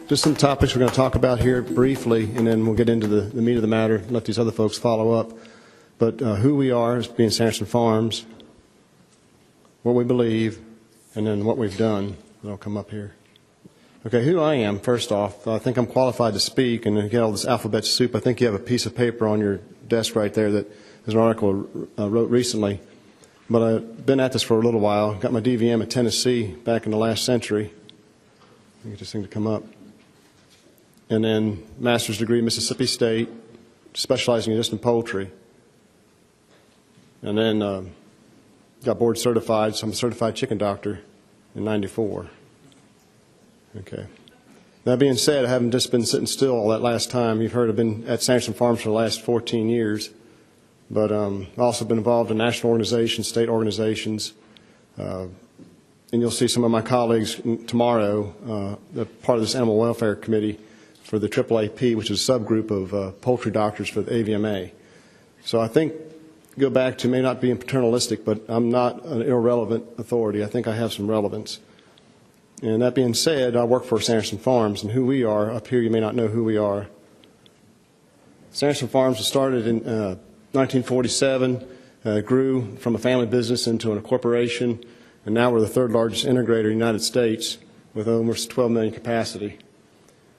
Just some topics we're going to talk about here briefly, and then we'll get into the meat of the matter, let these other folks follow up. But who we are as being Sanderson Farms, what we believe, and then what we've done. That'll come up here. Okay, who I am, first off, I think I'm qualified to speak, and to get all this alphabet soup, I think you have a piece of paper on your desk right there that is an article I wrote recently. But I've been at this for a little while. Got my DVM at Tennessee back in the last century. Let me get this thing to come up. And then master's degree, Mississippi State, specializing just in poultry. And then got board certified, so I'm a certified chicken doctor in '94. Okay. That being said, I haven't just been sitting still all that last time. You've heard I've been at Sanderson Farms for the last 14 years. But I've also been involved in national organizations, state organizations. And you'll see some of my colleagues tomorrow, they're part of this animal welfare committee for the AAAP, which is a subgroup of poultry doctors for the AVMA. So I think, go back to, may not being paternalistic, but I'm not an irrelevant authority. I think I have some relevance. And that being said, I work for Sanderson Farms, and who we are, up here you may not know who we are. Sanderson Farms was started in 1947, grew from a family business into a corporation, and now we're the third largest integrator in the United States with almost 12 million capacity.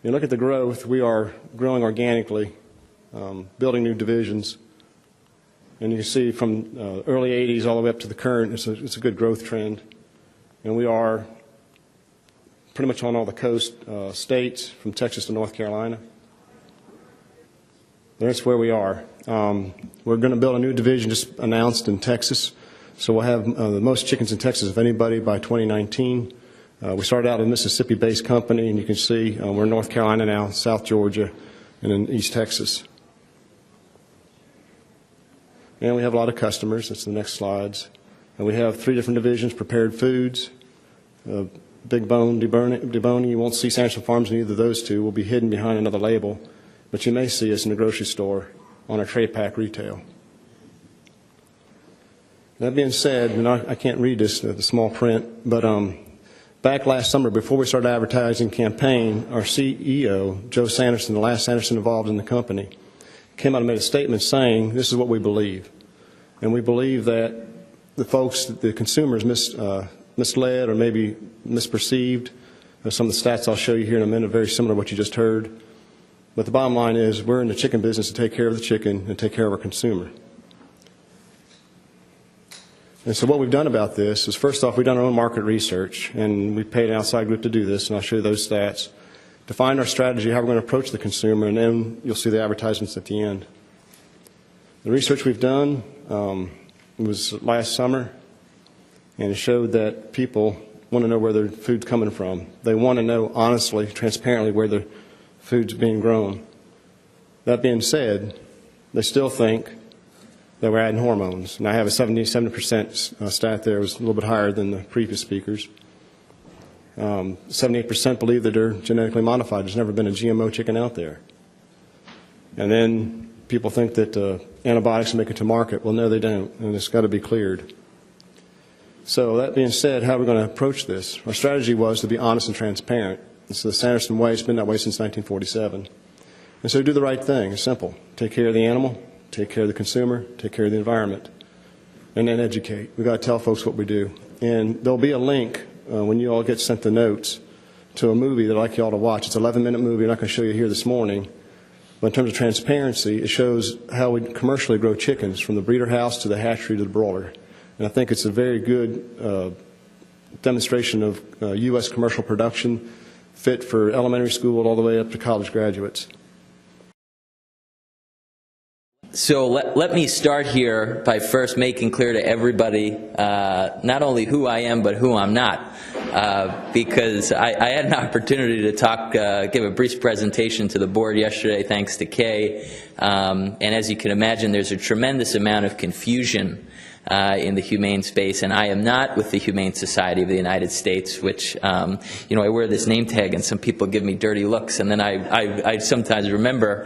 You look at the growth, we are growing organically, building new divisions. And you can see from early 80s all the way up to the current, it's a good growth trend. And we are pretty much on all the coast states, from Texas to North Carolina. That's where we are. We're going to build a new division just announced in Texas. So we'll have the most chickens in Texas of anybody by 2019. We started out a Mississippi-based company, and you can see we're in North Carolina now, South Georgia, and in East Texas. And we have a lot of customers. That's the next slides. And we have 3 different divisions: prepared foods, big bone, deboning. You won't see Sanderson Farms in either of those two. We'll be hidden behind another label. But you may see us in the grocery store on our tray pack retail. That being said, and I can't read this, the small print, but back last summer, before we started advertising campaign, our CEO, Joe Sanderson, the last Sanderson involved in the company, came out and made a statement saying, this is what we believe. And we believe that the folks, the consumers misled or maybe misperceived. Some of the stats I'll show you here in a minute are very similar to what you just heard. But the bottom line is we're in the chicken business to take care of the chicken and take care of our consumer. And so what we've done about this is, first off, we've done our own market research, and we paid an outside group to do this, and I'll show you those stats. Define our strategy, how we're going to approach the consumer, and then you'll see the advertisements at the end. The research we've done was last summer, and it showed that people want to know where their food's coming from. They want to know honestly, transparently, where their food's being grown. That being said, they still think that we're adding hormones. And I have a 77% stat there. It was a little bit higher than the previous speakers. 78% believe that they're genetically modified. There's never been a GMO chicken out there. And then people think that antibiotics make it to market. Well, no, they don't, and it's got to be cleared. So that being said, how are we going to approach this? Our strategy was to be honest and transparent. It's the Sanderson way. It's been that way since 1947. And so do the right thing. It's simple. Take care of the animal, take care of the consumer, take care of the environment, and then educate. We've got to tell folks what we do. And there'll be a link when you all get sent the notes to a movie that I'd like you all to watch. It's an 11-minute movie. I'm not going to show you here this morning. But in terms of transparency, it shows how we commercially grow chickens, from the breeder house to the hatchery to the broiler. And I think it's a very good demonstration of U.S. commercial production, fit for elementary school all the way up to college graduates. So let me start here by first making clear to everybody not only who I am, but who I'm not. Because I had an opportunity to talk, give a brief presentation to the board yesterday, thanks to Kay. And as you can imagine, there's a tremendous amount of confusion in the humane space, and I am not with the Humane Society of the United States, which, you know, I wear this name tag and some people give me dirty looks, and then I sometimes remember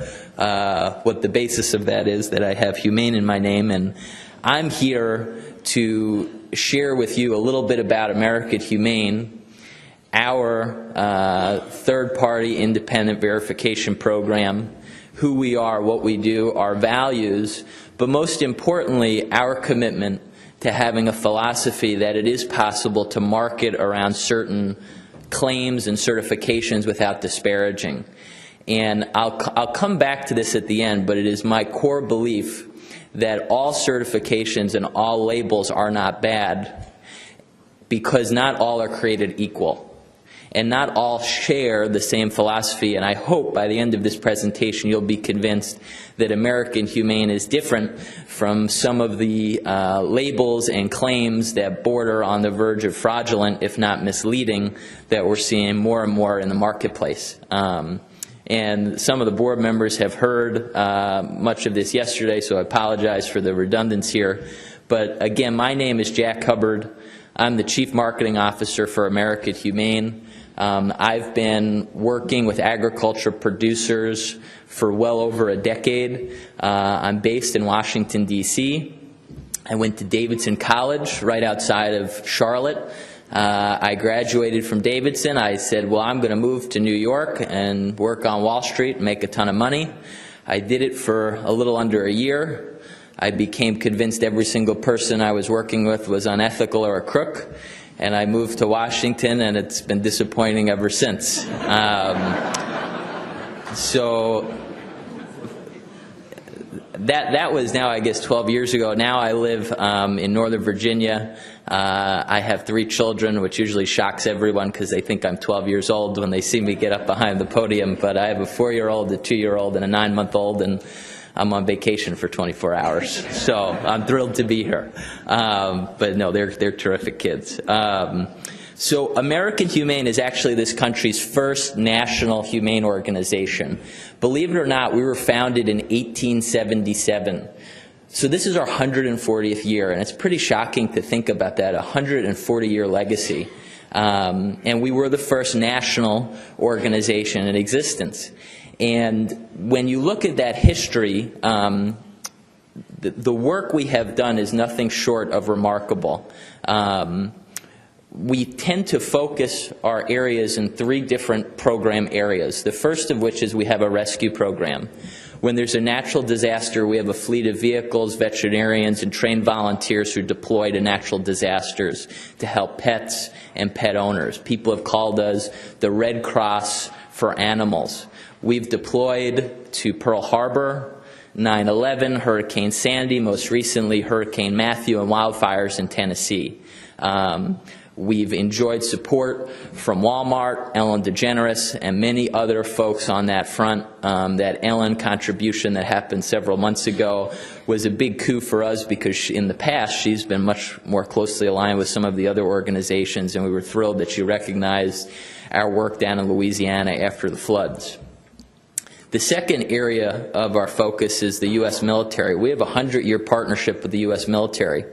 what the basis of that is, that I have Humane in my name, and I'm here to share with you a little bit about American Humane our third-party independent verification program, who we are, what we do, our values, but most importantly, our commitment to having a philosophy that it is possible to market around certain claims and certifications without disparaging. And I'll come back to this at the end, but it is my core belief that all certifications and all labels are not bad, because not all are created equal. And not all share the same philosophy, and I hope by the end of this presentation you'll be convinced that American Humane is different from some of the labels and claims that border on the verge of fraudulent, if not misleading, that we're seeing more and more in the marketplace. And some of the board members have heard much of this yesterday, so I apologize for the redundancy here. But again, my name is Jack Hubbard. I'm the Chief Marketing Officer for American Humane. I've been working with agriculture producers for well over a decade. I'm based in Washington, D.C. I went to Davidson College right outside of Charlotte. I graduated from Davidson. I said, well, I'm going to move to New York and work on Wall Street and make a ton of money. I did it for a little under a year. I became convinced every single person I was working with was unethical or a crook. And I moved to Washington, and it's been disappointing ever since. So that was now, I guess, 12 years ago. Now I live in Northern Virginia. I have 3 children, which usually shocks everyone because they think I'm 12 years old when they see me get up behind the podium. But I have a 4-year-old, a 2-year-old, and a 9-month-old, and I'm on vacation for 24 hours, so I'm thrilled to be here. But no, they're terrific kids. So American Humane is actually this country's first national humane organization. Believe it or not, we were founded in 1877. So this is our 140th year, and it's pretty shocking to think about that, a 140-year legacy. And we were the first national organization in existence. And when you look at that history, the work we have done is nothing short of remarkable. We tend to focus our areas in 3 different program areas. The first of which is we have a rescue program. When there's a natural disaster, we have a fleet of vehicles, veterinarians, and trained volunteers who deploy to natural disasters to help pets and pet owners. People have called us the Red Cross for animals. We've deployed to Pearl Harbor, 9/11, Hurricane Sandy, most recently Hurricane Matthew, and wildfires in Tennessee. We've enjoyed support from Walmart, Ellen DeGeneres, and many other folks on that front. That Ellen contribution that happened several months ago was a big coup for us because in the past she's been much more closely aligned with some of the other organizations, and we were thrilled that she recognized our work down in Louisiana after the floods. The second area of our focus is the U.S. military. We have a 100-year partnership with the U.S. military.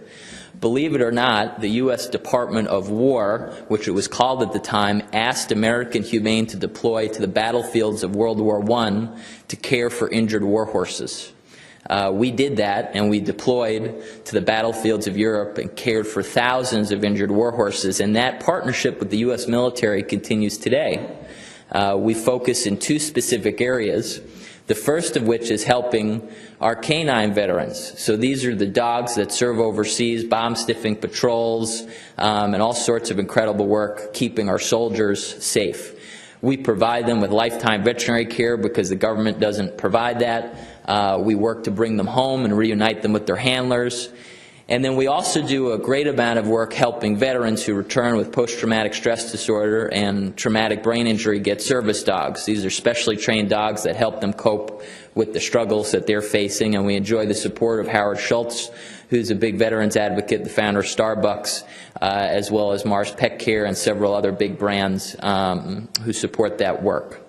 Believe it or not, the U.S. Department of War, which it was called at the time, asked American Humane to deploy to the battlefields of World War I to care for injured war horses. We did that, and we deployed to the battlefields of Europe and cared for thousands of injured war horses, and that partnership with the U.S. military continues today. We focus in 2 specific areas, the first of which is helping our canine veterans. So these are the dogs that serve overseas, bomb-sniffing patrols, and all sorts of incredible work keeping our soldiers safe. We provide them with lifetime veterinary care because the government doesn't provide that. We work to bring them home and reunite them with their handlers. And then we also do a great amount of work helping veterans who return with post-traumatic stress disorder and traumatic brain injury get service dogs. These are specially trained dogs that help them cope with the struggles that they're facing, and we enjoy the support of Howard Schultz, who's a big veterans advocate, the founder of Starbucks, as well as Mars Pet Care and several other big brands who support that work.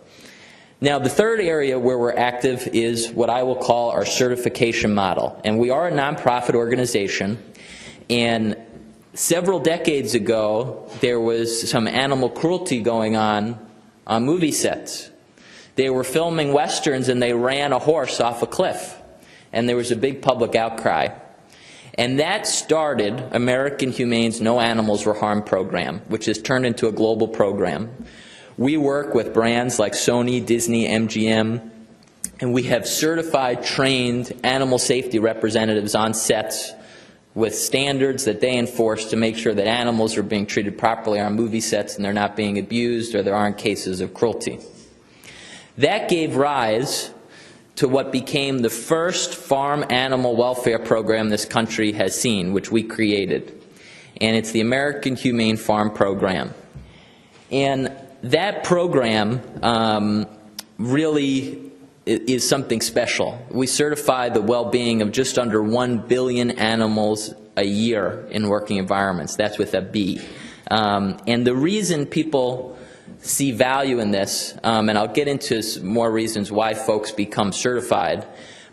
Now, the third area where we're active is what I will call our certification model. And we are a nonprofit organization, and several decades ago, there was some animal cruelty going on movie sets. They were filming westerns and they ran a horse off a cliff, and there was a big public outcry. And that started American Humane's No Animals Were Harmed program, which has turned into a global program. We work with brands like Sony, Disney, MGM, and we have certified, trained animal safety representatives on sets with standards that they enforce to make sure that animals are being treated properly on movie sets and they're not being abused or there aren't cases of cruelty. That gave rise to what became the first farm animal welfare program this country has seen, which we created. And it's the American Humane Farm Program. And that program really is something special. We certify the well-being of just under 1 billion animals a year in working environments. That's with a B. And the reason people see value in this, and I'll get into more reasons why folks become certified,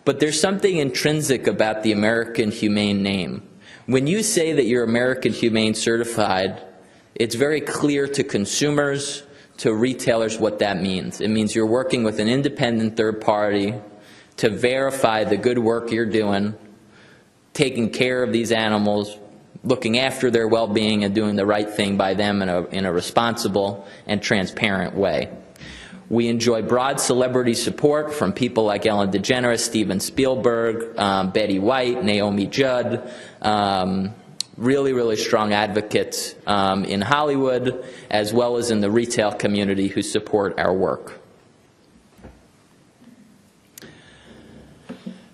but there's something intrinsic about the American Humane name. When you say that you're American Humane certified, it's very clear to consumers, to retailers, what that means. It means you're working with an independent third party to verify the good work you're doing, taking care of these animals, looking after their well-being and doing the right thing by them in a responsible and transparent way. We enjoy broad celebrity support from people like Ellen DeGeneres, Steven Spielberg, Betty White, Naomi Judd, really, really strong advocates in Hollywood as well as in the retail community who support our work.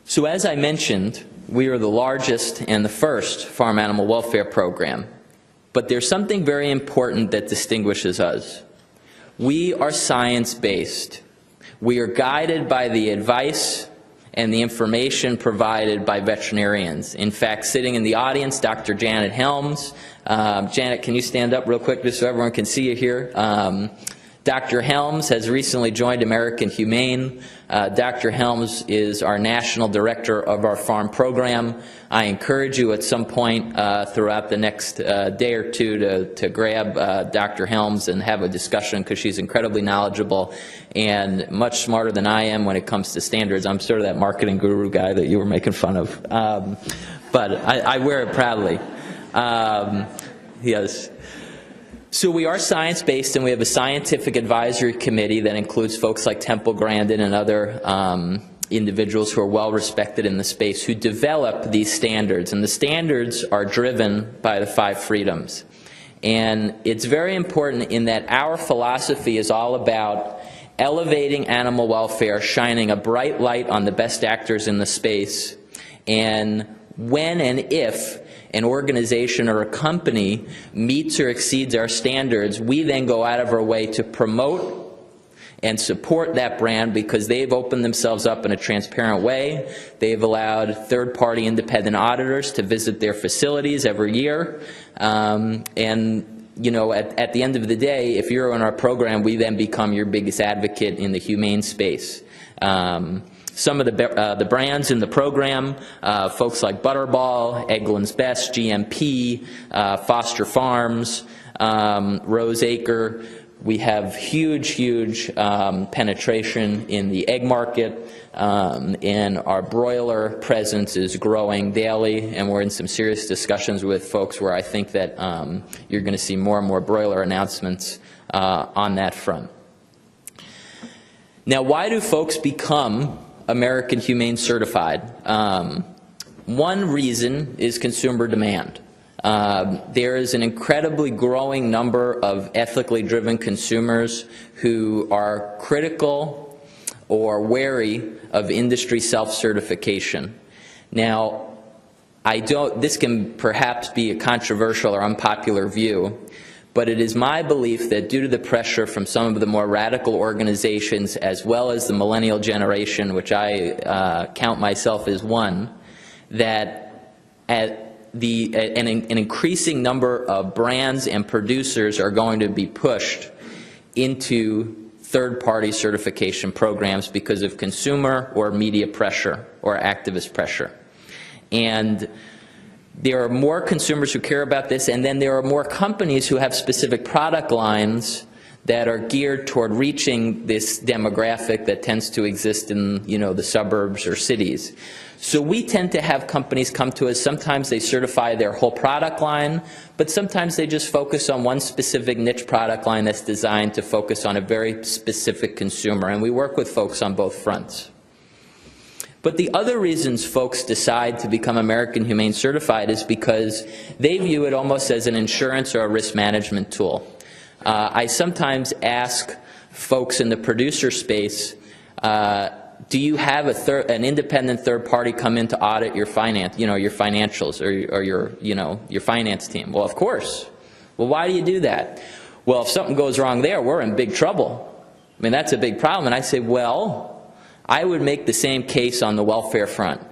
So as I mentioned, we are the largest and the first farm animal welfare program. But there's something very important that distinguishes us. We are science-based. We are guided by the advice and the information provided by veterinarians. In fact, sitting in the audience, Dr. Janet Helms. Janet, can you stand up real quick just so everyone can see you here? Dr. Helms has recently joined American Humane. Dr. Helms is our national director of our farm program. I encourage you at some point throughout the next day or two to grab Dr. Helms and have a discussion, because she's incredibly knowledgeable and much smarter than I am when it comes to standards. I'm sort of that marketing guru guy that you were making fun of. But I wear it proudly. Yes. So we are science-based, and we have a scientific advisory committee that includes folks like Temple Grandin and other individuals who are well-respected in the space who develop these standards. And the standards are driven by the 5 freedoms. And it's very important in that our philosophy is all about elevating animal welfare, shining a bright light on the best actors in the space, and when and if an organization or a company meets or exceeds our standards, we then go out of our way to promote and support that brand because they've opened themselves up in a transparent way. They've allowed third-party independent auditors to visit their facilities every year. And you know, at the end of the day, if you're in our program, we then become your biggest advocate in the humane space. Some of the brands in the program, folks like Butterball, Eggland's Best, GMP, Foster Farms, Rose Acre. We have huge penetration in the egg market, and our broiler presence is growing daily, and we're in some serious discussions with folks where I think that you're going to see more and more broiler announcements on that front. Now, why do folks become American Humane certified? One reason is consumer demand. There is an incredibly growing number of ethically driven consumers who are critical or wary of industry self-certification. Now, this can perhaps be a controversial or unpopular view, but it is my belief that due to the pressure from some of the more radical organizations as well as the millennial generation, which I count myself as one, that an increasing number of brands and producers are going to be pushed into third-party certification programs because of consumer or media pressure or activist pressure. And there are more consumers who care about this, and then there are more companies who have specific product lines that are geared toward reaching this demographic that tends to exist in, the suburbs or cities. So we tend to have companies come to us. Sometimes they certify their whole product line, but sometimes they just focus on one specific niche product line that's designed to focus on a very specific consumer, and we work with folks on both fronts. But the other reasons folks decide to become American Humane Certified is because they view it almost as an insurance or a risk management tool. I sometimes ask folks in the producer space, do you have an independent third party come in to audit your your financials or your finance team? Well, of course. Well, why do you do that? Well, if something goes wrong there, we're in big trouble. I mean, that's a big problem. And I say, well, I would make the same case on the welfare front.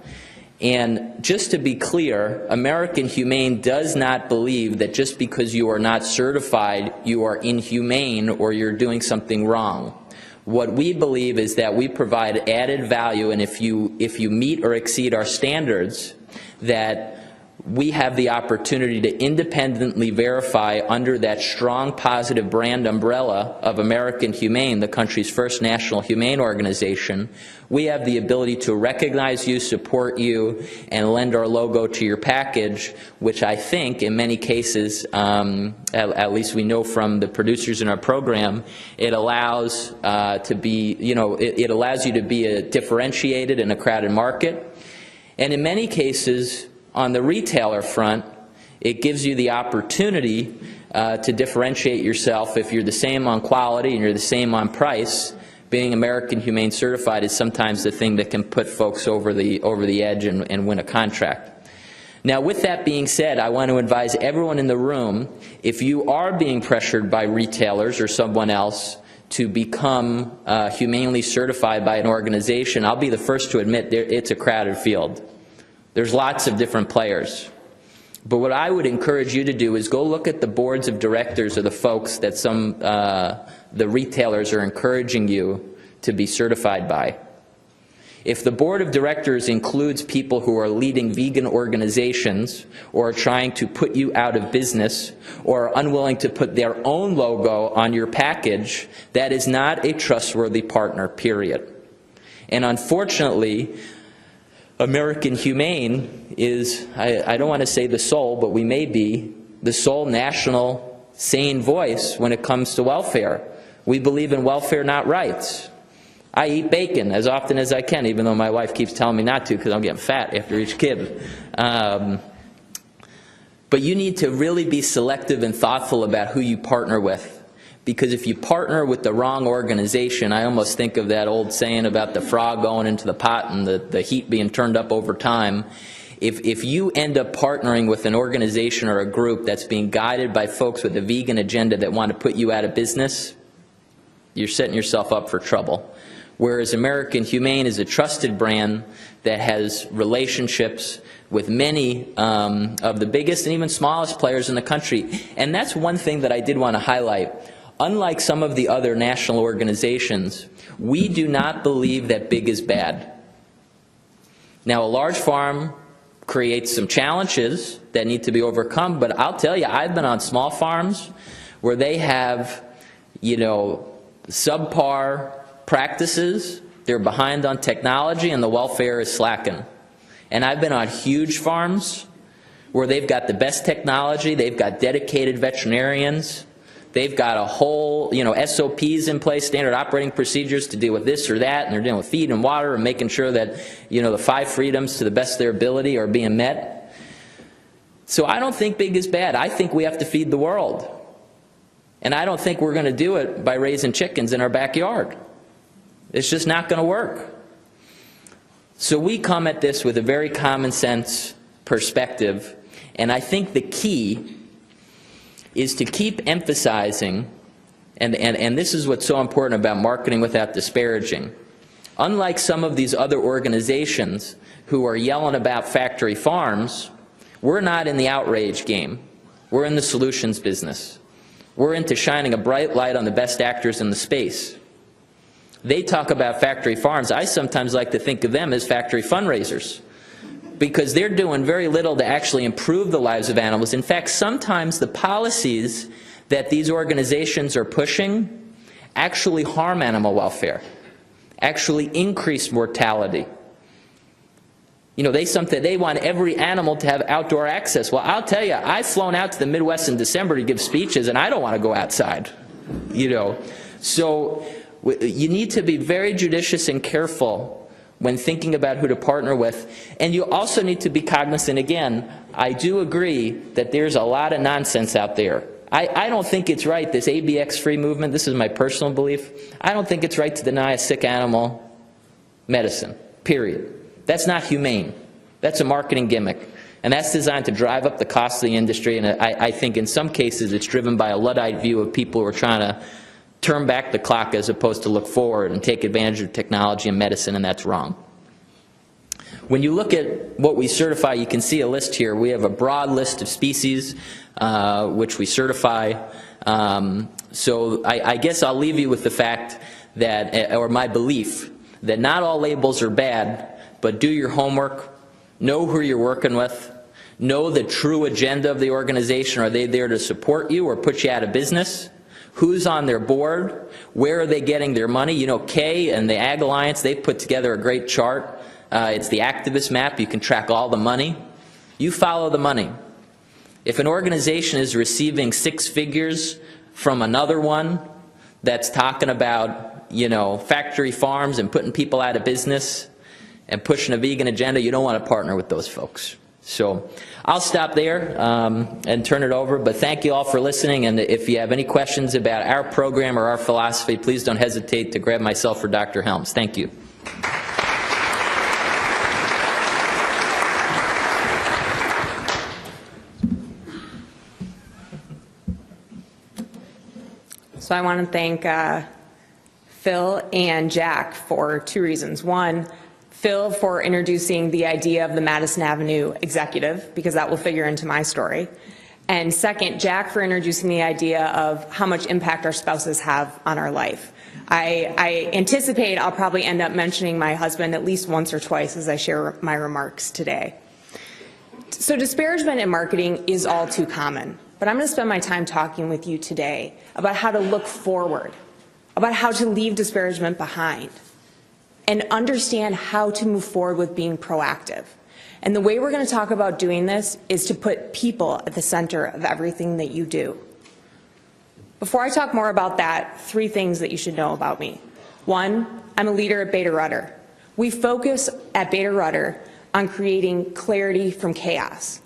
And just to be clear, American Humane does not believe that just because you are not certified, you are inhumane or you're doing something wrong. What we believe is that we provide added value, and if you meet or exceed our standards, that we have the opportunity to independently verify under that strong positive brand umbrella of American Humane, the country's first national humane organization. We have the ability to recognize you, support you, and lend our logo to your package, which I think in many cases, at least we know from the producers in our program, it allows to be, it allows you to be differentiated in a crowded market. And in many cases, on the retailer front, it gives you the opportunity to differentiate yourself. If you're the same on quality and you're the same on price, being American Humane Certified is sometimes the thing that can put folks over the edge and win a contract. Now, with that being said, I want to advise everyone in the room, if you are being pressured by retailers or someone else to become humanely certified by an organization, I'll be the first to admit it's a crowded field. There's lots of different players. But what I would encourage you to do is go look at the boards of directors of the folks that the retailers are encouraging you to be certified by. If the board of directors includes people who are leading vegan organizations or are trying to put you out of business or are unwilling to put their own logo on your package, that is not a trustworthy partner, period. And unfortunately, American Humane is, I don't want to say the sole, but we may be the sole national sane voice when it comes to welfare. We believe in welfare, not rights. I eat bacon as often as I can, even though my wife keeps telling me not to because I'm getting fat after each kid. But you need to really be selective and thoughtful about who you partner with. Because if you partner with the wrong organization, I almost think of that old saying about the frog going into the pot and the heat being turned up over time. If you end up partnering with an organization or a group that's being guided by folks with a vegan agenda that want to put you out of business, you're setting yourself up for trouble. Whereas American Humane is a trusted brand that has relationships with many of the biggest and even smallest players in the country. And that's one thing that I did want to highlight. Unlike some of the other national organizations, we do not believe that big is bad. Now, a large farm creates some challenges that need to be overcome, but I'll tell you, I've been on small farms where they have, subpar practices, they're behind on technology, and the welfare is slacking. And I've been on huge farms where they've got the best technology, they've got dedicated veterinarians, they've got a whole, SOPs in place, standard operating procedures to deal with this or that, and they're dealing with feed and water and making sure that, the 5 freedoms to the best of their ability are being met. So I don't think big is bad. I think we have to feed the world. And I don't think we're going to do it by raising chickens in our backyard. It's just not going to work. So we come at this with a very common sense perspective, and I think the key is to keep emphasizing, and this is what's so important about marketing without disparaging. Unlike some of these other organizations who are yelling about factory farms, we're not in the outrage game. We're in the solutions business. We're into shining a bright light on the best actors in the space. They talk about factory farms. I sometimes like to think of them as factory fundraisers, because they're doing very little to actually improve the lives of animals. In fact, sometimes the policies that these organizations are pushing actually harm animal welfare, actually increase mortality. You know, they want every animal to have outdoor access. Well, I'll tell you, I've flown out to the Midwest in December to give speeches, and I don't want to go outside, you know. So you need to be very judicious and careful when thinking about who to partner with. And you also need to be cognizant, again, I do agree that there's a lot of nonsense out there. I don't think it's right, this ABX-free movement, this is my personal belief, I don't think it's right to deny a sick animal medicine, period. That's not humane. That's a marketing gimmick. And that's designed to drive up the cost of the industry, and I think in some cases it's driven by a Luddite view of people who are trying to turn back the clock as opposed to look forward and take advantage of technology and medicine, and that's wrong. When you look at what we certify, you can see a list here. We have a broad list of species which we certify. So I guess I'll leave you with the fact that, or my belief, that not all labels are bad, but do your homework, know who you're working with, know the true agenda of the organization. Are they there to support you or put you out of business? Who's on their board? Where are they getting their money? You know, Kay and the Ag Alliance, they've put together a great chart. It's the activist map. You can track all the money. You follow the money. If an organization is receiving 6 figures from another one that's talking about, you know, factory farms and putting people out of business and pushing a vegan agenda, you don't want to partner with those folks. So I'll stop there and turn it over, but thank you all for listening, and if you have any questions about our program or our philosophy, please don't hesitate to grab myself or Dr. Helms. Thank you. So I want to thank Phil and Jack for 2 reasons. One, Phil for introducing the idea of the Madison Avenue executive, because that will figure into my story. And second, Jack for introducing the idea of how much impact our spouses have on our life. I anticipate I'll probably end up mentioning my husband at least once or twice as I share my remarks today. So disparagement in marketing is all too common, but I'm going to spend my time talking with you today about how to look forward, about how to leave disparagement behind, and understand how to move forward with being proactive. And the way we're going to talk about doing this is to put people at the center of everything that you do. Before I talk more about that, 3 things that you should know about me. 1, I'm a leader at Beta Rutter. We focus at Beta Rutter on creating clarity from chaos.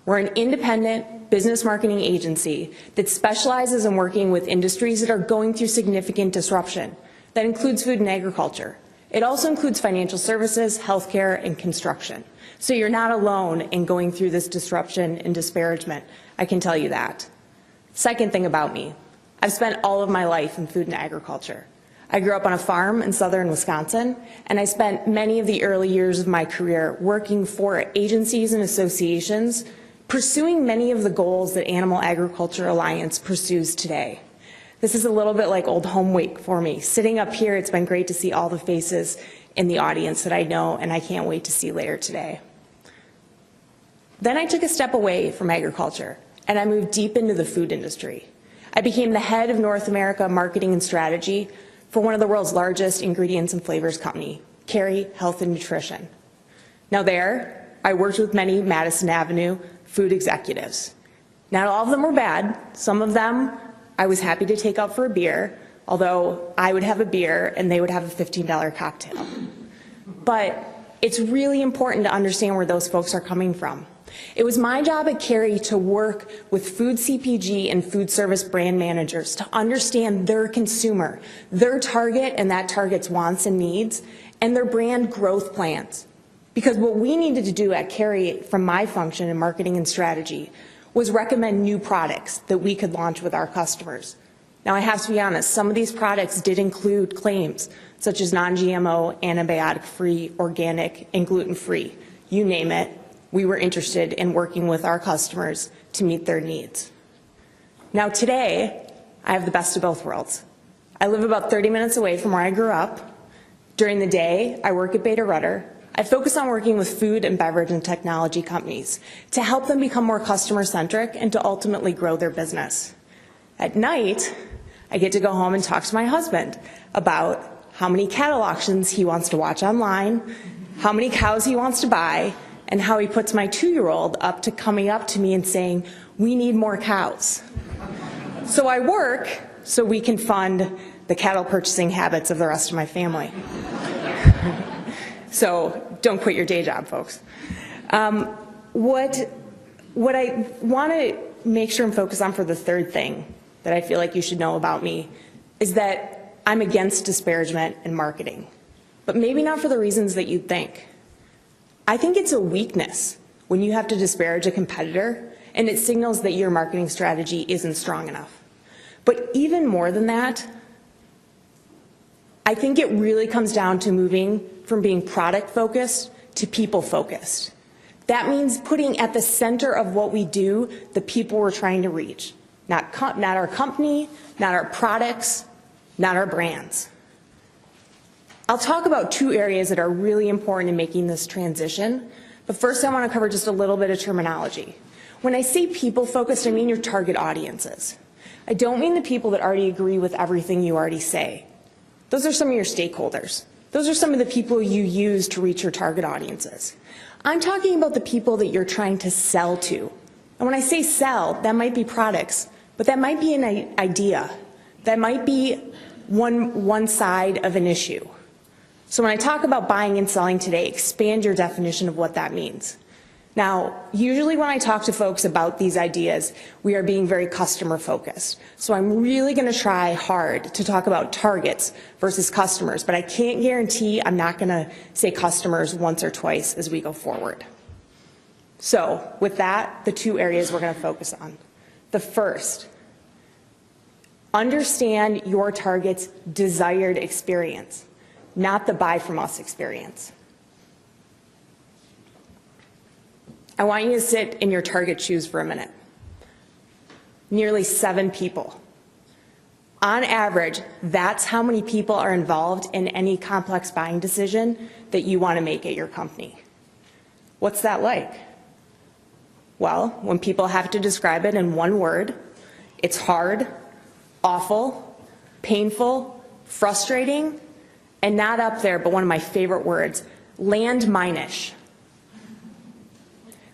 We're an independent business marketing agency that specializes in working with industries that are going through significant disruption. That includes food and agriculture. It also includes financial services, healthcare, and construction. So you're not alone in going through this disruption and disparagement. I can tell you that. Second thing about me, I've spent all of my life in food and agriculture. I grew up on a farm in southern Wisconsin, and I spent many of the early years of my career working for agencies and associations, pursuing many of the goals that Animal Agriculture Alliance pursues today. This is a little bit like old home week for me. Sitting up here, it's been great to see all the faces in the audience that I know, and I can't wait to see later today. Then I took a step away from agriculture, and I moved deep into the food industry. I became the head of North America Marketing and Strategy for one of the world's largest ingredients and flavors company, Kerry Health and Nutrition. Now there, I worked with many Madison Avenue food executives. Not all of them were bad. Some of them I was happy to take out for a beer, although I would have a beer and they would have a $15 cocktail. But it's really important to understand where those folks are coming from. It was my job at Kerry to work with food CPG and food service brand managers to understand their consumer, their target and that target's wants and needs, and their brand growth plans. Because what we needed to do at Kerry from my function in marketing and strategy was recommend new products that we could launch with our customers. Now I have to be honest, some of these products did include claims such as non-GMO, antibiotic-free, organic, and gluten-free. You name it, we were interested in working with our customers to meet their needs. Now today, I have the best of both worlds. I live about 30 minutes away from where I grew up. During the day, I work at Beta Rutter. I focus on working with food and beverage and technology companies to help them become more customer-centric and to ultimately grow their business. At night, I get to go home and talk to my husband about how many cattle auctions he wants to watch online, how many cows he wants to buy, and how he puts my 2-year-old up to coming up to me and saying, we need more cows. So I work so we can fund the cattle purchasing habits of the rest of my family. So don't quit your day job, folks. What I want to make sure and focus on for the third thing that I feel like you should know about me is that I'm against disparagement in marketing, but maybe not for the reasons that you'd think. I think it's a weakness when you have to disparage a competitor and it signals that your marketing strategy isn't strong enough. But even more than that, I think it really comes down to moving from being product-focused to people-focused. That means putting at the center of what we do the people we're trying to reach. Not our company, not our products, not our brands. I'll talk about 2 areas that are really important in making this transition, but first I want to cover just a little bit of terminology. When I say people-focused, I mean your target audiences. I don't mean the people that already agree with everything you already say. Those are some of your stakeholders. Those are some of the people you use to reach your target audiences. I'm talking about the people that you're trying to sell to. And when I say sell, that might be products, but that might be an idea. That might be one side of an issue. So when I talk about buying and selling today, expand your definition of what that means. Now, usually when I talk to folks about these ideas, we are being very customer focused. So I'm really going to try hard to talk about targets versus customers, but I can't guarantee I'm not going to say customers once or twice as we go forward. So with that, the 2 areas we're going to focus on. The first, understand your target's desired experience, not the buy from us experience. I want you to sit in your target shoes for a minute. Nearly 7 people. On average, that's how many people are involved in any complex buying decision that you want to make at your company. What's that like? Well, when people have to describe it in one word, it's hard, awful, painful, frustrating, and not up there, but one of my favorite words, landmine-ish.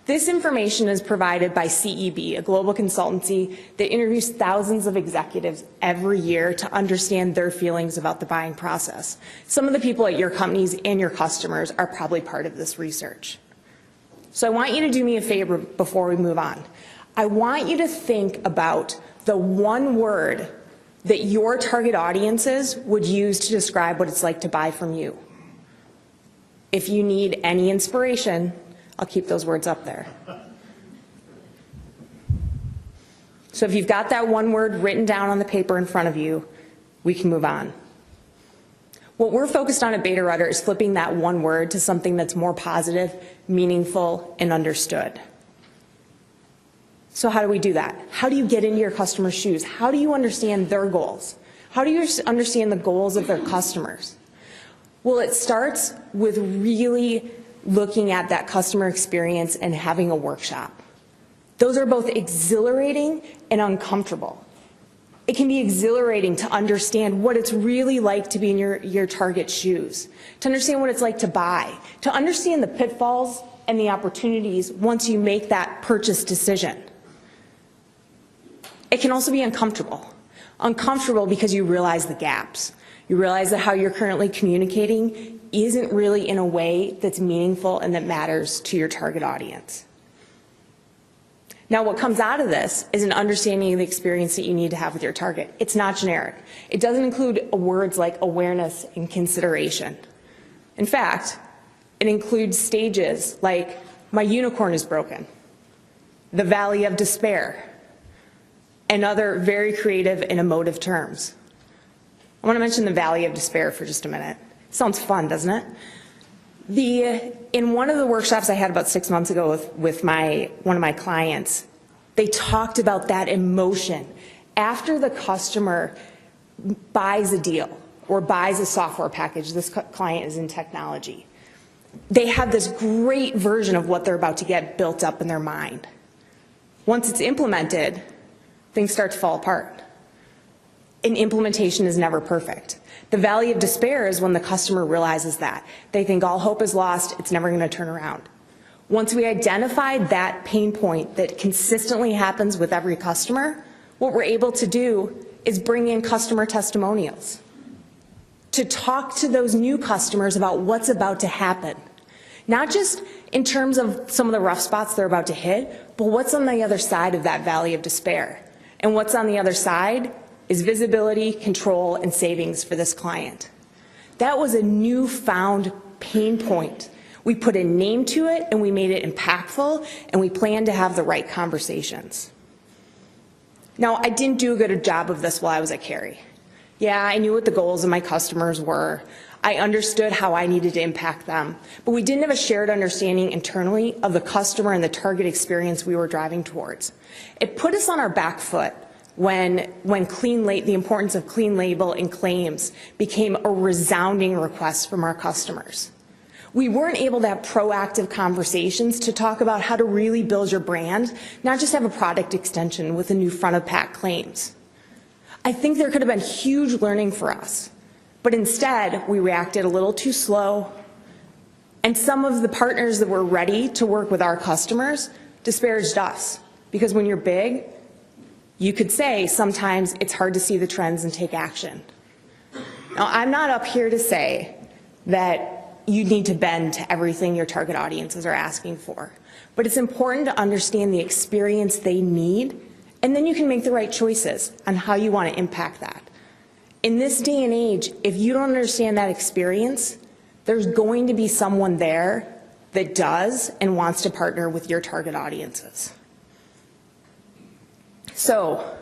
This information is provided by CEB, a global consultancy that interviews thousands of executives every year to understand their feelings about the buying process. Some of the people at your companies and your customers are probably part of this research. So I want you to do me a favor before we move on. I want you to think about the one word that your target audiences would use to describe what it's like to buy from you. If you need any inspiration, I'll keep those words up there. So if you've got that one word written down on the paper in front of you, we can move on. What we're focused on at Beta Rutter is flipping that one word to something that's more positive, meaningful, and understood. So how do we do that? How do you get into your customer's shoes? How do you understand their goals? How do you understand the goals of their customers? Well, it starts with really looking at that customer experience and having a workshop. Those are both exhilarating and uncomfortable. It can be exhilarating to understand what it's really like to be in your target shoes, to understand what it's like to buy, to understand the pitfalls and the opportunities once you make that purchase decision. It can also be uncomfortable. Uncomfortable because you realize the gaps. You realize that how you're currently communicating isn't really in a way that's meaningful and that matters to your target audience. Now, what comes out of this is an understanding of the experience that you need to have with your target. It's not generic. It doesn't include words like awareness and consideration. In fact, it includes stages like, my unicorn is broken, the valley of despair, and other very creative and emotive terms. I want to mention the valley of despair for just a minute. Sounds fun, doesn't it? In one of the workshops I had about 6 months ago with one of my clients, they talked about that emotion after the customer buys a deal or buys a software package. This client is in technology. They have this great version of what they're about to get built up in their mind. Once it's implemented, things start to fall apart. and implementation is never perfect. The valley of despair is when the customer realizes that. They think all hope is lost, it's never going to turn around. Once we identify that pain point that consistently happens with every customer, what we're able to do is bring in customer testimonials to talk to those new customers about what's about to happen. Not just in terms of some of the rough spots they're about to hit, but what's on the other side of that valley of despair. And what's on the other side is visibility, control, and savings for this client. That was a newfound pain point. We put a name to it, and we made it impactful, and we planned to have the right conversations. Now, I didn't do a good job of this while I was at Carey. Yeah, I knew what the goals of my customers were. I understood how I needed to impact them, but we didn't have a shared understanding internally of the customer and the target experience we were driving towards. It put us on our back foot when the importance of clean label and claims became a resounding request from our customers. We weren't able to have proactive conversations to talk about how to really build your brand, not just have a product extension with a new front of pack claims. I think there could have been huge learning for us, but instead we reacted a little too slow, and some of the partners that were ready to work with our customers disparaged us, because when you're big, you could say sometimes it's hard to see the trends and take action. Now, I'm not up here to say that you need to bend to everything your target audiences are asking for, but it's important to understand the experience they need, and then you can make the right choices on how you want to impact that. In this day and age, if you don't understand that experience, there's going to be someone there that does and wants to partner with your target audiences. So,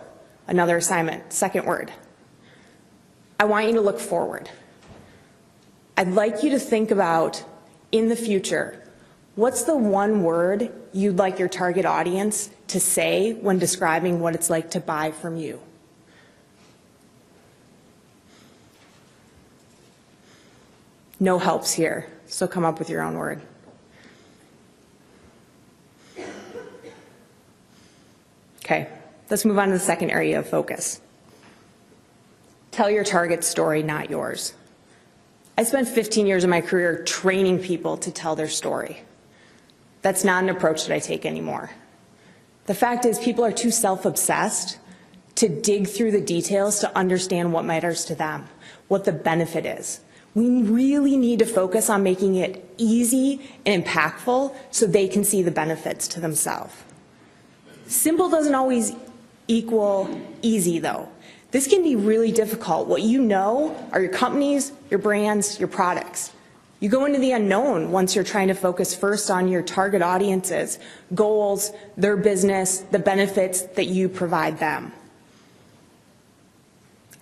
another assignment, second word. I want you to look forward. I'd like you to think about, in the future, what's the one word you'd like your target audience to say when describing what it's like to buy from you? No helps here, so come up with your own word. Okay, let's move on to the second area of focus. Tell your target's story, not yours. I spent 15 years of my career training people to tell their story. That's not an approach that I take anymore. The fact is, people are too self-obsessed to dig through the details to understand what matters to them, what the benefit is. We really need to focus on making it easy and impactful so they can see the benefits to themselves. Simple doesn't always equal easy, though. This can be really difficult. What you know are your companies, your brands, your products. You go into the unknown once you're trying to focus first on your target audiences, goals, their business, the benefits that you provide them.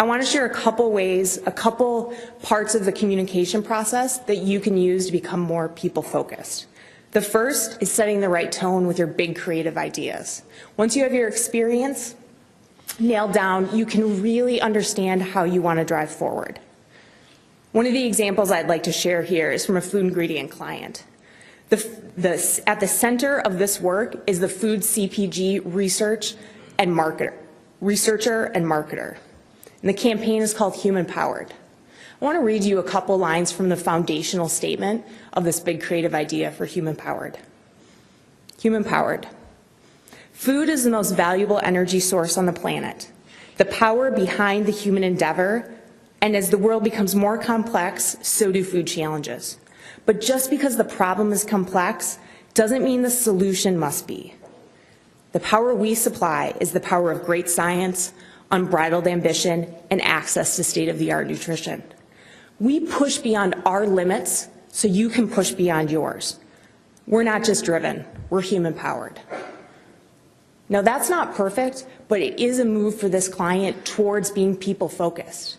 I want to share a couple ways, a couple parts of the communication process that you can use to become more people-focused. The first is setting the right tone with your big creative ideas. Once you have your experience nailed down, you can really understand how you want to drive forward. One of the examples I'd like to share here is from a food ingredient client. At the center of this work is the food CPG researcher and marketer. And the campaign is called Human Powered. I want to read you a couple lines from the foundational statement of this big creative idea for Human Powered. Human Powered. Food is the most valuable energy source on the planet, the power behind the human endeavor, and as the world becomes more complex, so do food challenges. But just because the problem is complex doesn't mean the solution must be. The power we supply is the power of great science, unbridled ambition, and access to state-of-the-art nutrition. We push beyond our limits so you can push beyond yours. We're not just driven, we're human-powered. Now, that's not perfect, but it is a move for this client towards being people-focused.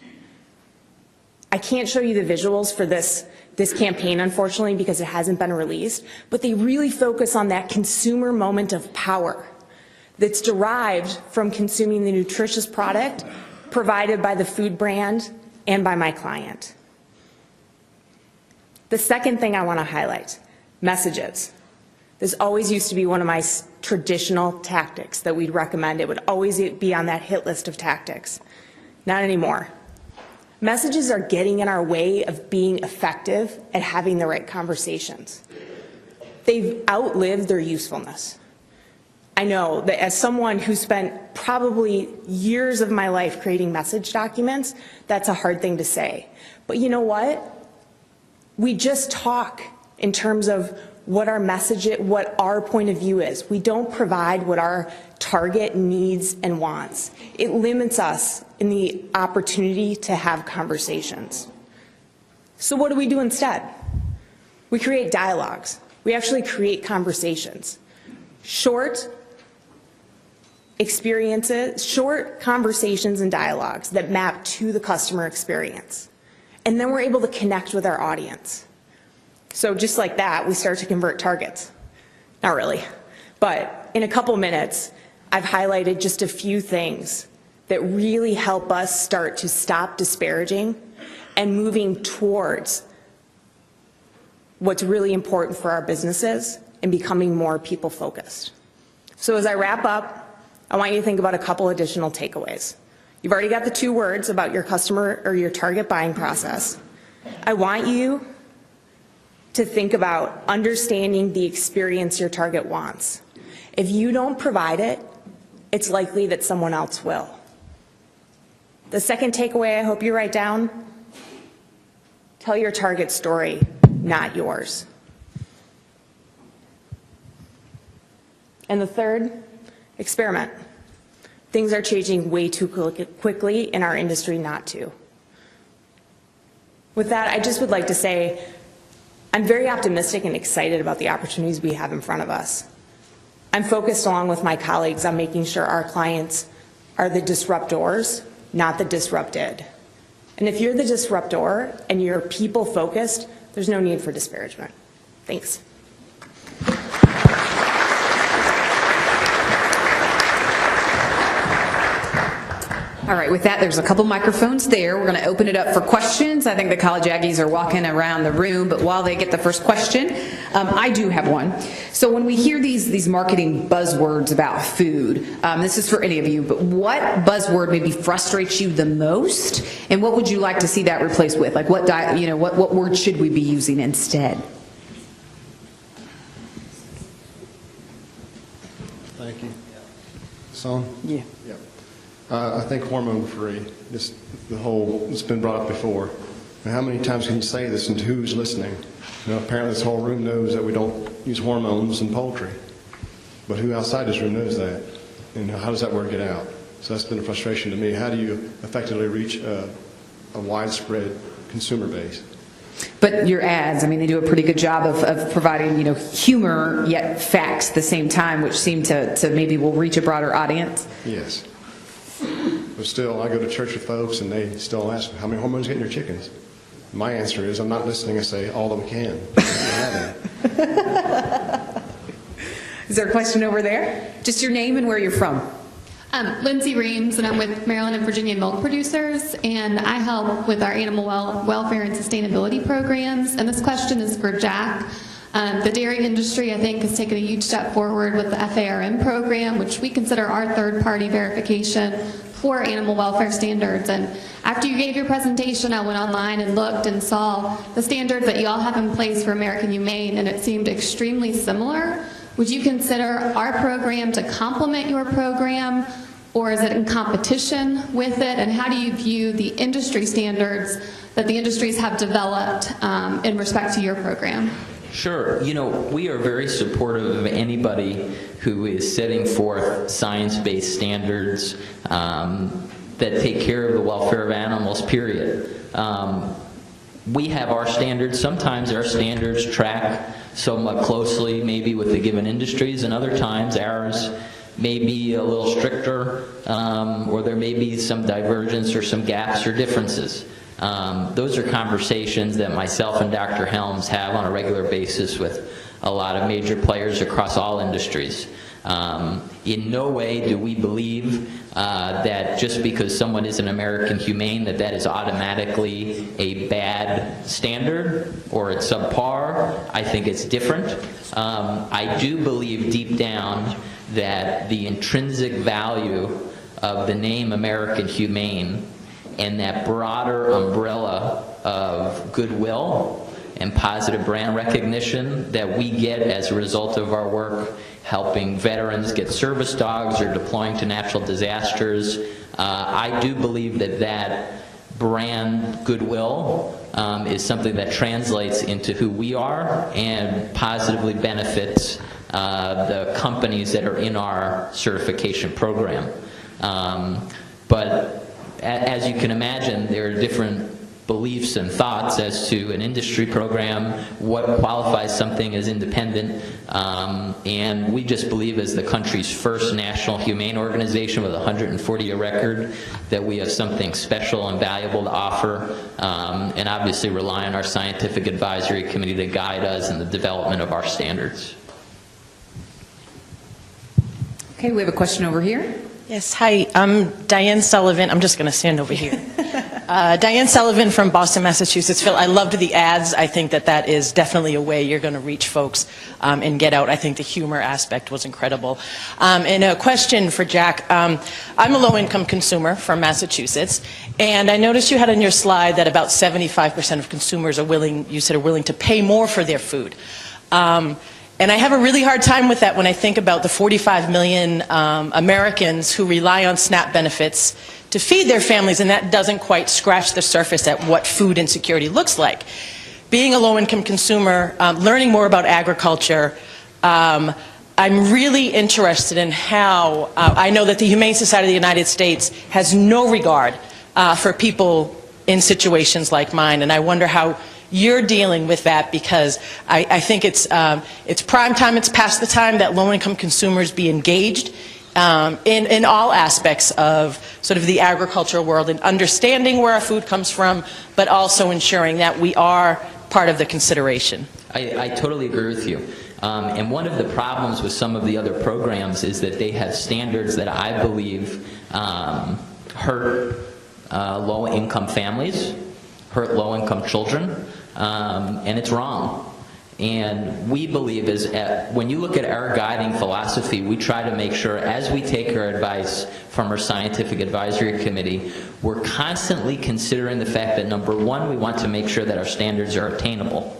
I can't show you the visuals for this campaign, unfortunately, because it hasn't been released, but they really focus on that consumer moment of power that's derived from consuming the nutritious product provided by the food brand and by my client. The second thing I want to highlight, messages. This always used to be one of my traditional tactics that we'd recommend. It would always be on that hit list of tactics. Not anymore. Messages are getting in our way of being effective at having the right conversations. They've outlived their usefulness. I know that as someone who spent probably years of my life creating message documents, that's a hard thing to say. But you know what? We just talk in terms of what our message, what our point of view is. We don't provide what our target needs and wants. It limits us in the opportunity to have conversations. So what do we do instead? We create dialogues. We actually create conversations. Short experiences, short conversations and dialogues that map to the customer experience. And then we're able to connect with our audience. So just like that, we start to convert targets. Not really, but in a couple minutes, I've highlighted just a few things that really help us start to stop disparaging and moving towards what's really important for our businesses and becoming more people-focused. So as I wrap up, I want you to think about a couple additional takeaways. You've already got the 2 words about your customer or your target buying process. I want you to think about understanding the experience your target wants. If you don't provide it, it's likely that someone else will. The second takeaway I hope you write down, tell your target story, not yours. And the third, experiment. Things are changing way too quickly in our industry not to. With that, I just would like to say, I'm very optimistic and excited about the opportunities we have in front of us. I'm focused along with my colleagues on making sure our clients are the disruptors, not the disrupted. And if you're the disruptor and you're people focused, there's no need for disparagement. Thanks. All right, with that, there's a couple microphones there. We're going to open it up for questions. I think the college Aggies are walking around the room, but while they get the first question, I do have one. So when we hear these marketing buzzwords about food, this is for any of you, but what buzzword maybe frustrates you the most, and what would you like to see that replaced with? Like what word should we be using instead? Thank you. Son? Yeah. Yeah. I think hormone-free, it's been brought up before. And how many times can you say this and who's listening? Apparently this whole room knows that we don't use hormones in poultry. But who outside this room knows that? And how does that word get out? So that's been a frustration to me. How do you effectively reach a widespread consumer base? But your ads, I mean, they do a pretty good job of providing, humor yet facts at the same time, which seem to maybe will reach a broader audience. Yes. But still, I go to church with folks and they still ask, how many hormones you get in your chickens? My answer is, I'm not listening. I say, all that we can. Is there a question over there? Just your name and where you're from. Lindsay Reams, and I'm with Maryland and Virginia milk producers, and I help with our animal welfare and sustainability programs. And this question is for Jack. The dairy industry, I think, has taken a huge step forward with the FARM program, which we consider our third-party verification for animal welfare standards. And after you gave your presentation, I went online and looked and saw the standards that you all have in place for American Humane, and it seemed extremely similar. Would you consider our program to complement your program, or is it in competition with it? And how do you view the industry standards that the industries have developed in respect to your program? Sure. We are very supportive of anybody who is setting forth science-based standards that take care of the welfare of animals, period. We have our standards. Sometimes our standards track somewhat closely maybe with the given industries, and other times ours may be a little stricter, or there may be some divergence or some gaps or differences. Those are conversations that myself and Dr. Helms have on a regular basis with a lot of major players across all industries. In no way do we believe that just because someone is an American Humane that is automatically a bad standard or it's subpar. I think it's different. I do believe deep down that the intrinsic value of the name American Humane and that broader umbrella of goodwill and positive brand recognition that we get as a result of our work helping veterans get service dogs or deploying to natural disasters. I do believe that that brand goodwill is something that translates into who we are and positively benefits the companies that are in our certification program. But as you can imagine, there are different beliefs and thoughts as to an industry program, what qualifies something as independent, and we just believe as the country's first national humane organization with a 140-year record that we have something special and valuable to offer, and obviously rely on our scientific advisory committee to guide us in the development of our standards. Okay, we have a question over here. Yes, hi, I'm Diane Sullivan. I'm just going to stand over here. Diane Sullivan from Boston, Massachusetts. Phil, I loved the ads. I think that that is definitely a way you're going to reach folks and get out. I think the humor aspect was incredible. And a question for Jack. I'm a low-income consumer from Massachusetts, and I noticed you had on your slide that about 75% of consumers are willing, you said, are willing to pay more for their food. And I have a really hard time with that when I think about the 45 million Americans who rely on SNAP benefits to feed their families, and that doesn't quite scratch the surface at what food insecurity looks like. Being a low-income consumer, learning more about agriculture, I'm really interested in how, I know that the Humane Society of the United States has no regard for people in situations like mine, and I wonder how you're dealing with that, because I think it's prime time, it's past the time that low-income consumers be engaged in all aspects of sort of the agricultural world and understanding where our food comes from, but also ensuring that we are part of the consideration. I totally agree with you. And one of the problems with some of the other programs is that they have standards that I believe hurt low-income families, hurt low-income children, and it's wrong. And we believe when you look at our guiding philosophy, we try to make sure as we take our advice from our scientific advisory committee, we're constantly considering the fact that, number one, we want to make sure that our standards are attainable.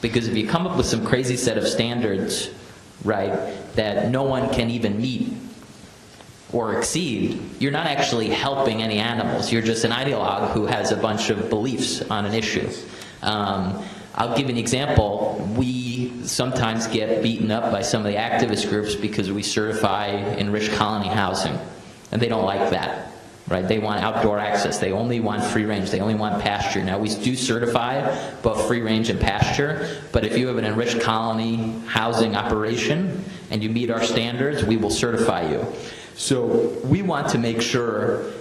Because if you come up with some crazy set of standards, right, that no one can even meet or exceed, you're not actually helping any animals. You're just an ideologue who has a bunch of beliefs on an issue. I'll give you an example. We sometimes get beaten up by some of the activist groups because we certify enriched colony housing, and they don't like that, right? They want outdoor access. They only want free range. They only want pasture. Now, we do certify both free range and pasture, but if you have an enriched colony housing operation and you meet our standards, we will certify you. So we want to make sure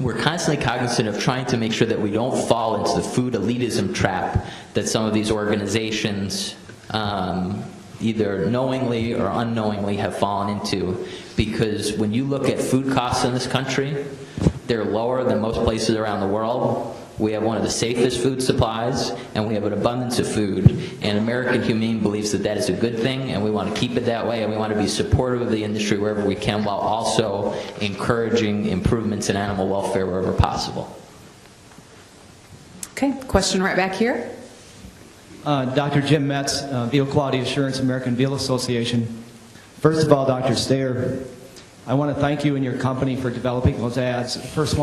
we're constantly cognizant of trying to make sure that we don't fall into the food elitism trap that some of these organizations either knowingly or unknowingly have fallen into. Because when you look at food costs in this country, they're lower than most places around the world. We have one of the safest food supplies, and we have an abundance of food. And American Humane believes that that is a good thing, and we want to keep it that way, and we want to be supportive of the industry wherever we can, while also encouraging improvements in animal welfare wherever possible. Okay, question right back here. Dr. Jim Metz, Veal Quality Assurance, American Veal Association. First of all, Dr. Stayer, I want to thank you and your company for developing those ads. The first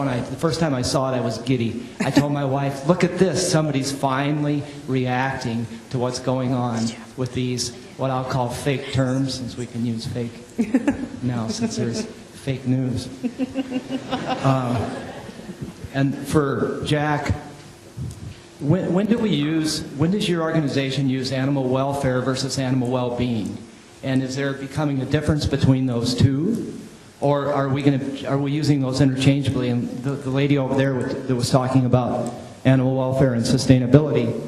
time I saw it, I was giddy. I told my wife, look at this, somebody's finally reacting to what's going on with these, what I'll call fake terms, since we can use fake now, since there's fake news. And for Jack, when does your organization use animal welfare versus animal well-being? And is there becoming a difference between those two? Or are we using those interchangeably? And the lady over there that was talking about animal welfare and sustainability,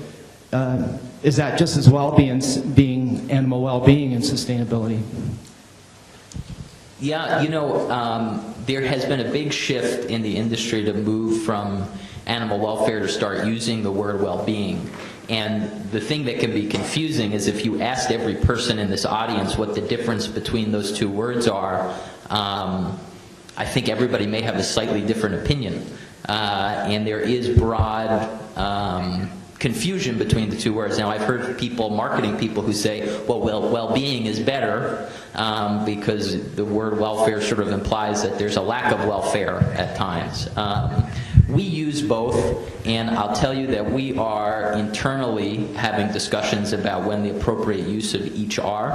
is that just as well being animal well-being and sustainability? Yeah, you know, there has been a big shift in the industry to move from animal welfare to start using the word well-being. And the thing that can be confusing is if you asked every person in this audience what the difference between those two words are, I think everybody may have a slightly different opinion. And there is broad confusion between the two words. Now, I've heard people, marketing people, who say, well, well-being is better because the word welfare sort of implies that there's a lack of welfare at times. We use both, and I'll tell you that we are internally having discussions about when the appropriate use of each are.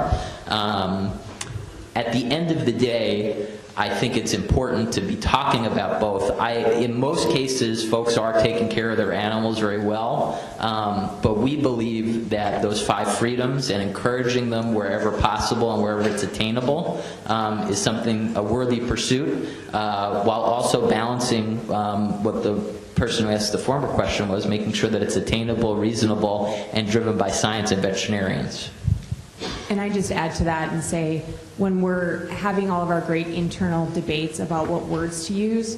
At the end of the day, I think it's important to be talking about both. In most cases, folks are taking care of their animals very well, but we believe that those 5 freedoms and encouraging them wherever possible and wherever it's attainable is something, a worthy pursuit, while also balancing what the person who asked the former question was, making sure that it's attainable, reasonable, and driven by science and veterinarians. And I just add to that and say, when we're having all of our great internal debates about what words to use,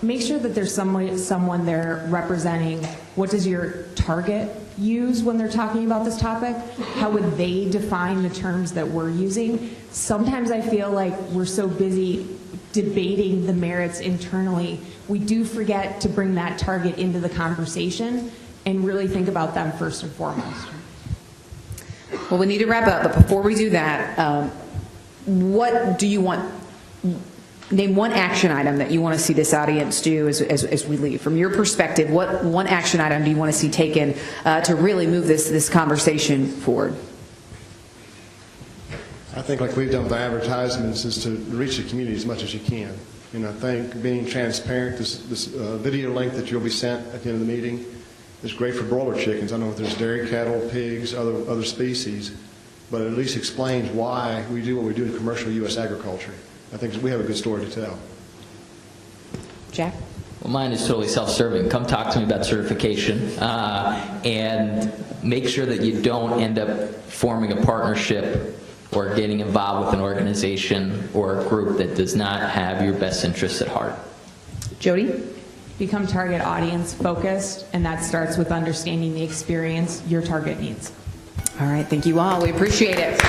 make sure that there's someone there representing what does your target use when they're talking about this topic? How would they define the terms that we're using? Sometimes I feel like we're so busy debating the merits internally, we do forget to bring that target into the conversation and really think about them first and foremost. Well, we need to wrap up, but before we do that, what do you want, name one action item that you want to see this audience do as we leave. From your perspective, what one action item do you want to see taken to really move this conversation forward? I think, like we've done with the advertisements, is to reach the community as much as you can. And I think being transparent, this video link that you'll be sent at the end of the meeting is great for broiler chickens. I don't know if there's dairy cattle, pigs, other species, but it at least explains why we do what we do in commercial U.S. agriculture. I think we have a good story to tell. Jack? Well, mine is totally self-serving. Come talk to me about certification and make sure that you don't end up forming a partnership or getting involved with an organization or a group that does not have your best interests at heart. JoDee? Become target audience focused, and that starts with understanding the experience your target needs. All right, thank you all. We appreciate it.